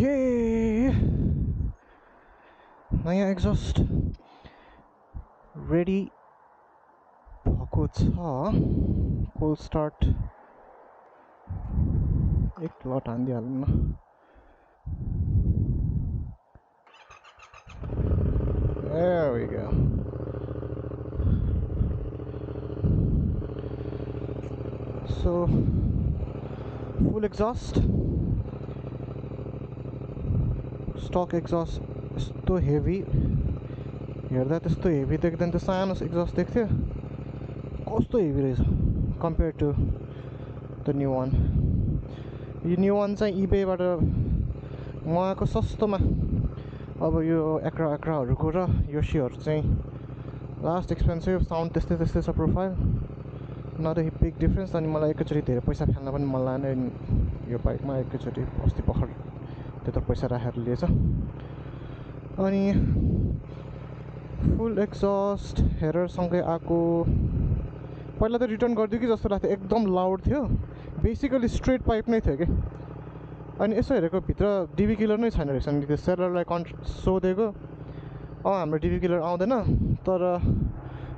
Okay, नयाँ exhaust ready भएको छ कोल्ड स्टार्ट एक लट हानिदिइहालौँ न There we go. So full exhaust, stock exhaust यस्तो heavy हेर्दा त्यस्तो हेभी देख्दैन त्यो सानो एक्जस्ट देख्थ्यो कस्तो हेभी रहेछ compare to the new one यो न्यू वान चाहिँ इबेबाट मगाएको सस्तोमा अब यो एक्राहरूको र योशीहरू चाहिँ लास्ट एक्सपेन्सिभ साउन्ड त्यस्तै त्यस्तै छ profile not a big difference अनि मलाई एकैचोटि धेरै पैसा फाल्न पनि मन लागेन यो बाइकमा एकैचोटि अस्ति भर्खर त्यत्रो पैसा राखेर लिएछ अनि फुल एक्जस्ट हेररसँगै आएको पहिला त रिटर्न गरिदियो कि जस्तो लाग्थ्यो एकदम लाउड थियो बेसिकली स्ट्रेट पाइप नै थियो कि अनि यसो हेरेको भित्र डिबी किलर नै छैन रहेछ नि त्यो सेलरलाई सोधेको हाम्रो डिबी किलर आउँदैन तर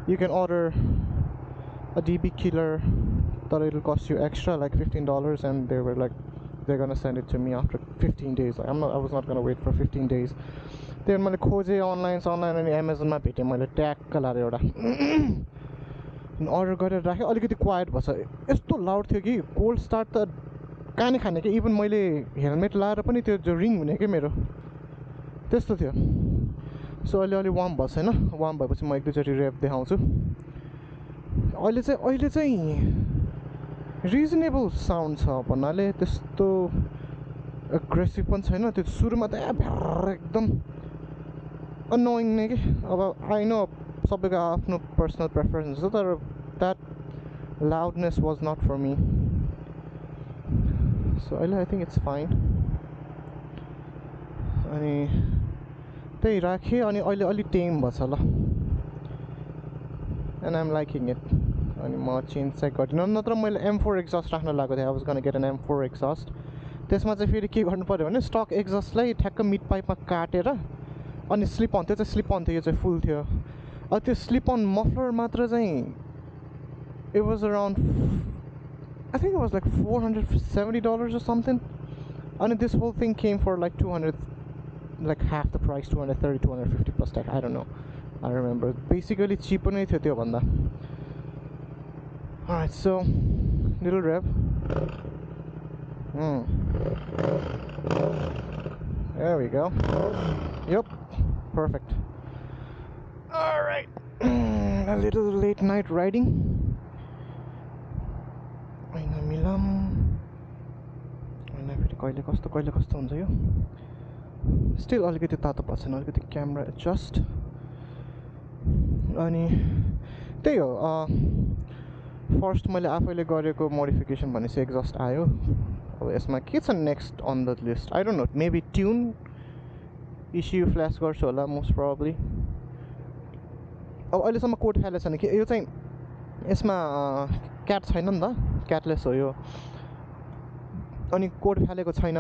you can order a DB killer तर it will cost you extra like $15 and they were like they gonna send it to me after 15 days I was not gonna wait for 15 days त्यहाँदेखि मैले खोजेँ online अनि एमाजोनमा भेटेँ मैले ट्यागका लाएर एउटा अर्डर गरेर राखेँ अलिकति क्वाइट भएछ यस्तो लाउड थियो कि कोल्ड स्टार्ट त कानै खाने कि इभन मैले हेलमेट लाएर पनि त्यो जो रिङ हुने कि मेरो त्यस्तो थियो सो अलि वार्म भएको छैन वार्म भएपछि म एक दुईचोटि रेप देखाउँछु अहिले चाहिँ रिजनेबल साउन्ड छ भन्नाले त्यस्तो एग्रेसिभ पनि छैन त्यो सुरुमा त एकदम अनोइङ नै कि अब आई नो सबैको आफ्नो पर्सनल प्रेफरेन्स छ तर that loudness was not for me so अहिले आई थिङ्क इट्स फाइन अनि त्यही राखेँ अनि अहिले अलिक टेम भएछ law and I'm liking it अनि म चेन्ज चाहिँ गर्दिनँ नत्र मैले M4 एक्जस्ट राख्न लागेको थिएँ I was gonna get an M4 exhaust त्यसमा चाहिँ फेरि के गर्नु पऱ्यो भने स्टक एक्जस्टलाई ठ्याक्क मिड पाइपमा काटेर अनि स्लिप अन त्यो चाहिँ स्लिप अन थियो यो चाहिँ फुल थियो अब त्यो स्लिप अन मफलर मात्र चाहिँ it was around I think it was like $470 or something and this whole thing came for like 200 like half the price 230 250 plus tax I don't know I remember basically cheaper नै थियो त्यो भन्दा alright so little rev there we go yep perfect alright a little late night riding ऐना मिलाम ऐना फेरि कहिले कस्तो हुन्छ यो स्टिल अलिकति तातो भएको छैन अलिकति क्यामेरा एडजस्ट अनि त्यही हो फर्स्ट मैले आफैले गरेको मोडिफिकेसन भनेपछि एक्जस्ट आयो अब यसमा के छ next on the list I don't know maybe tune issue flash गर्छु होला मोस्ट प्रोबब्ली अब अहिलेसम्म कोड फाइल छैन कि यो चाहिँ यसमा क्याट छैन नि त क्याटलेस हो यो अनि कोड फालेको छैन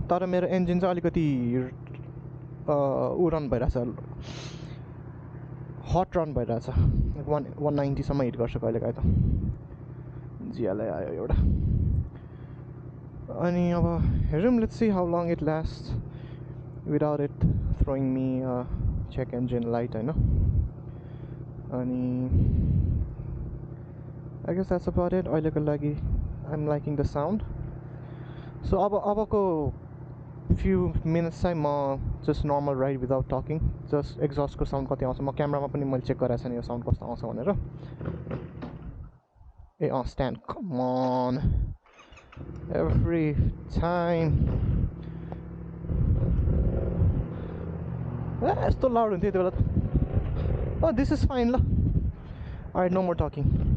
तर मेरो इन्जिन चाहिँ अलिकति रन भइरहेछ हट रन भइरहेछ 190सम्म हिट गर्छ कहिलेकाहीँ त जियालै आयो एउटा अनि अब हेरौँ let's see how long it last without it throwing me check engine light होइन अनि I guess that's about it अहिलेको लागि I am liking the sound so अबको few minutes चाहिँ म just normal ride without talking just एक्जस्टको sound कति आउँछ म क्यामेरामा पनि मैले चेक गराएको छैन यो साउन्ड कस्तो आउँछ भनेर a stand come on every time यस्तो लाउड हुन्थ्यो त्यो बेला दिस इज फाइन ल alright no more talking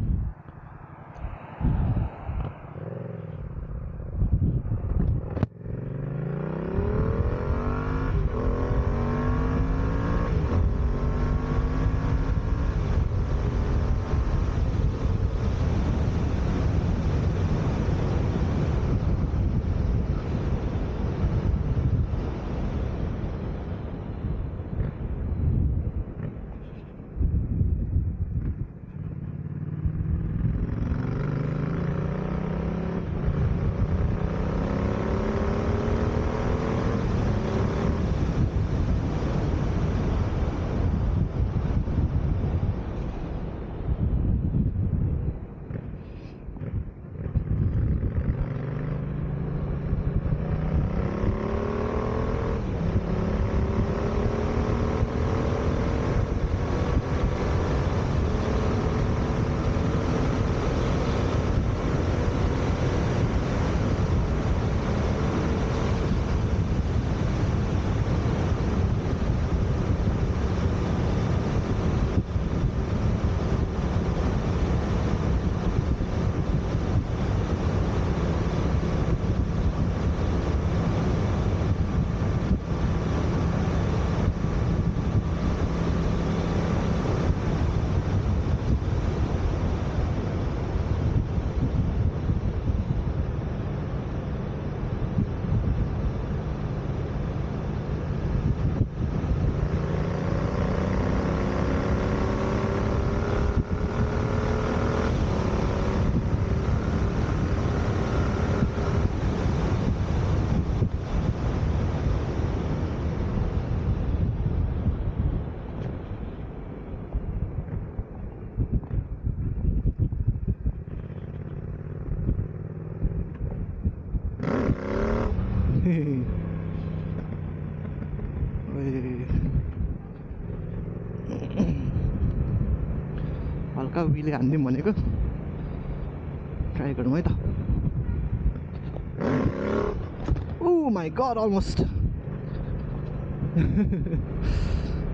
हल्का व्हीली हान्दिउँ भनेको ट्राई गरौँ है त Oh my god, almost.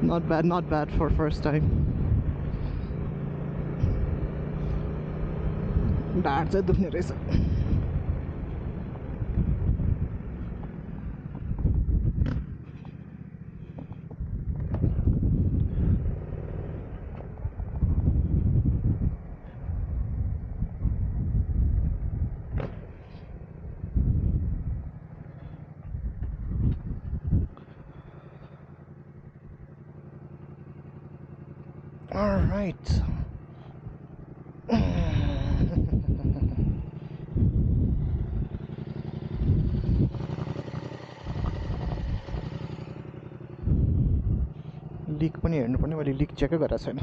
Not bad for first time. ढाड चाहिँ दुख्ने रहेछ. All right. Leak पनि हेर्नु पर्ने मैले leak चेकै गरेको छैन.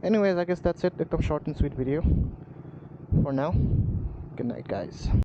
Anyways, I guess that's it. एकदम short and sweet video for now. Good night, guys.